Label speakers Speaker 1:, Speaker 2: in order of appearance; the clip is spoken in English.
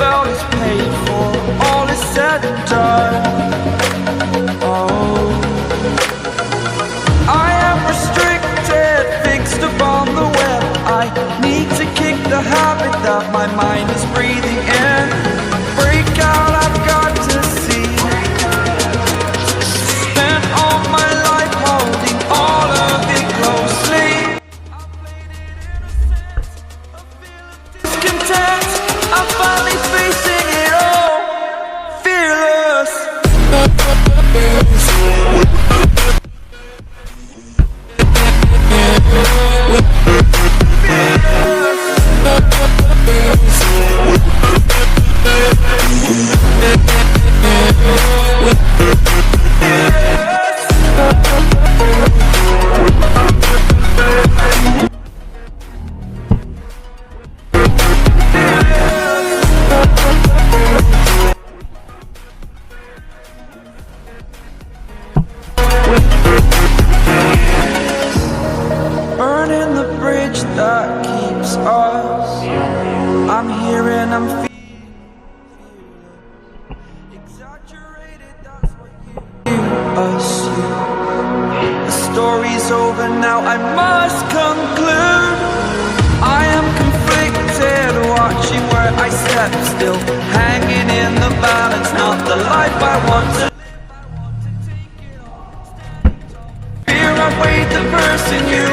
Speaker 1: well is paid for, all is said and done. Oh, I am restricted, fixed upon the web. I need to kick the habit that my mind is breathing in. Break out, I've got to see. Spent all my life holding all of it closely. Discontent, I'm finally facing it all. Fearless. Burning the bridge that keeps us. I'm here and I'm feeling exaggerated, that's what you assume. The story's over now, I must conclude. I am conflicted, watching where I step still, hanging in the balance, not the life I want to live. Fear I weighed the person you